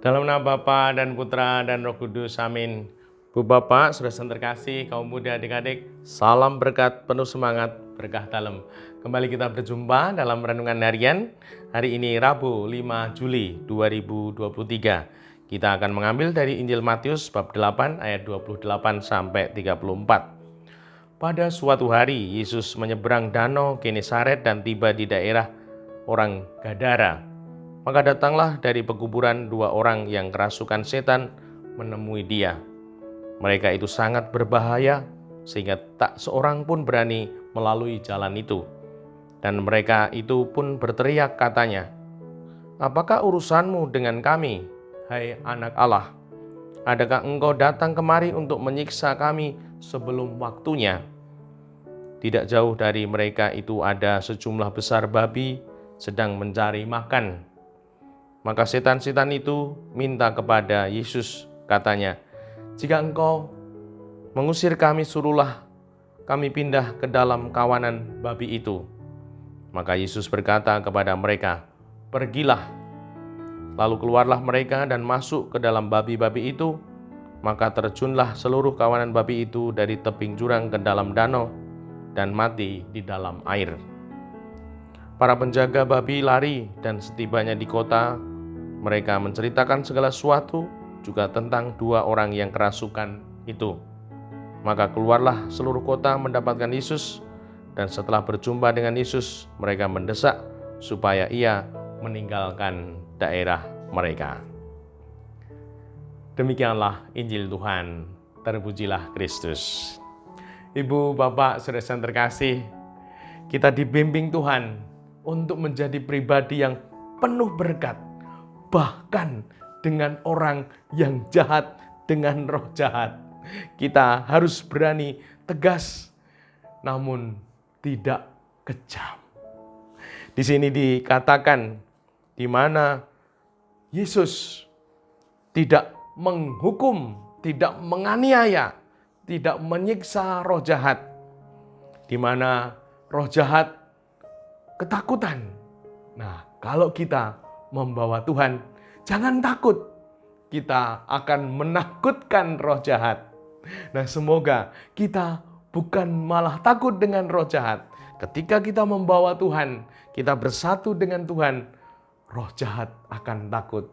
Dalam nama Bapa dan Putra dan Roh Kudus, amin. Bu Bapak, saudara terkasih, kaum muda adik-adik, salam berkat, penuh semangat, berkah dalam. Kembali kita berjumpa dalam Renungan Harian. Hari ini Rabu 5 Juli 2023. Kita akan mengambil dari Injil Matius bab 8 ayat 28 sampai 34. Pada suatu hari, Yesus menyeberang danau Genesaret dan tiba di daerah orang Gadara. Maka datanglah dari pekuburan dua orang yang kerasukan setan menemui dia. Mereka itu sangat berbahaya sehingga tak seorang pun berani melalui jalan itu. Dan mereka itu pun berteriak katanya, "Apakah urusanmu dengan kami, hai anak Allah? Adakah engkau datang kemari untuk menyiksa kami sebelum waktunya?" Tidak jauh dari mereka itu ada sejumlah besar babi sedang mencari makan. Maka setan-setan itu minta kepada Yesus, katanya, "Jika engkau mengusir kami, suruhlah kami pindah ke dalam kawanan babi itu." Maka Yesus berkata kepada mereka, "Pergilah." Lalu keluarlah mereka dan masuk ke dalam babi-babi itu. Maka terjunlah seluruh kawanan babi itu dari tebing jurang ke dalam danau dan mati di dalam air. Para penjaga babi lari, dan setibanya di kota, mereka menceritakan segala sesuatu juga tentang dua orang yang kerasukan itu. Maka keluarlah seluruh kota mendapatkan Yesus, dan setelah berjumpa dengan Yesus, mereka mendesak supaya ia meninggalkan daerah mereka. Demikianlah Injil Tuhan, terpujilah Kristus. Ibu, Bapak, saudara terkasih, kita dibimbing Tuhan untuk menjadi pribadi yang penuh berkat, bahkan dengan orang yang jahat, dengan roh jahat. Kita harus berani tegas, namun tidak kejam. Di sini dikatakan, di mana Yesus tidak menghukum, tidak menganiaya, tidak menyiksa roh jahat, di mana roh jahat ketakutan. Nah, kalau kita membawa Tuhan, jangan takut. Kita akan menakutkan roh jahat. Nah, semoga kita bukan malah takut dengan roh jahat. Ketika kita membawa Tuhan, kita bersatu dengan Tuhan, roh jahat akan takut.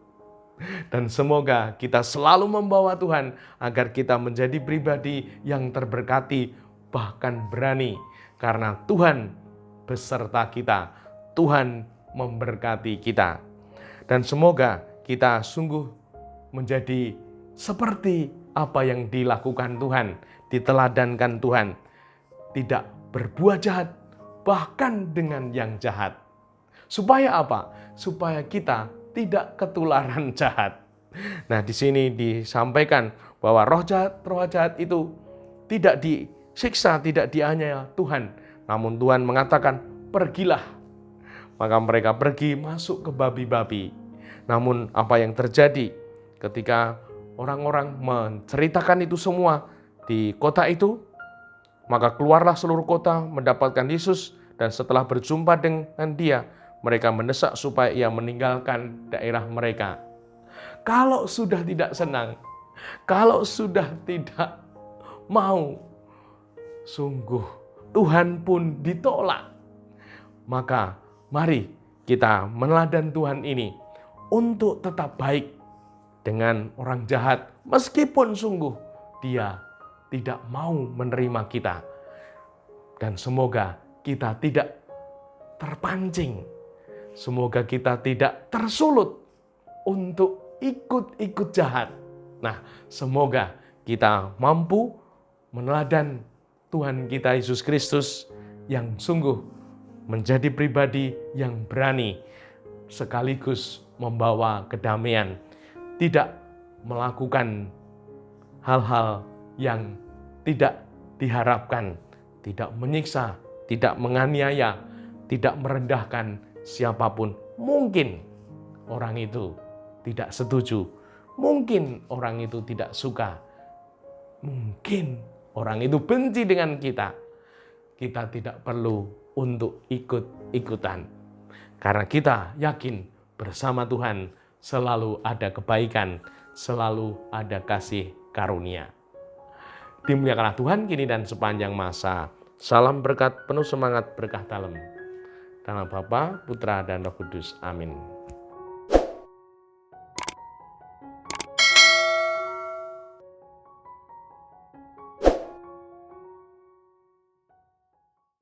Dan semoga kita selalu membawa Tuhan agar kita menjadi pribadi yang terberkati, bahkan berani. Karena Tuhan beserta kita, Tuhan memberkati kita. Dan semoga kita sungguh menjadi seperti apa yang dilakukan Tuhan, diteladankan Tuhan. Tidak berbuat jahat, bahkan dengan yang jahat. Supaya apa? Supaya kita tidak ketularan jahat. Nah, di sini disampaikan bahwa roh jahat itu tidak disiksa, tidak dianiaya Tuhan. Namun Tuhan mengatakan, "Pergilah." Maka mereka pergi masuk ke babi-babi. Namun apa yang terjadi ketika orang-orang menceritakan itu semua di kota itu, maka keluarlah seluruh kota mendapatkan Yesus, dan setelah berjumpa dengan dia, mereka mendesak supaya ia meninggalkan daerah mereka. Kalau sudah tidak senang, kalau sudah tidak mau, sungguh Tuhan pun ditolak. Maka mari kita meneladani Tuhan ini untuk tetap baik dengan orang jahat, meskipun sungguh dia tidak mau menerima kita. Dan semoga kita tidak terpancing, semoga kita tidak tersulut untuk ikut-ikut jahat. Nah, semoga kita mampu meneladani Tuhan kita Yesus Kristus yang sungguh menjadi pribadi yang berani, sekaligus membawa kedamaian, tidak melakukan hal-hal yang tidak diharapkan, tidak menyiksa, tidak menganiaya, tidak merendahkan siapapun. Mungkin orang itu tidak setuju, mungkin orang itu tidak suka, mungkin orang itu benci dengan kita. Kita tidak perlu untuk ikut-ikutan, karena kita yakin bersama Tuhan selalu ada kebaikan, selalu ada kasih karunia. Dimuliakanlah Tuhan kini dan sepanjang masa. Salam berkat penuh semangat berkah dalam. Dalam Bapa, Putra, dan Roh Kudus. Amin.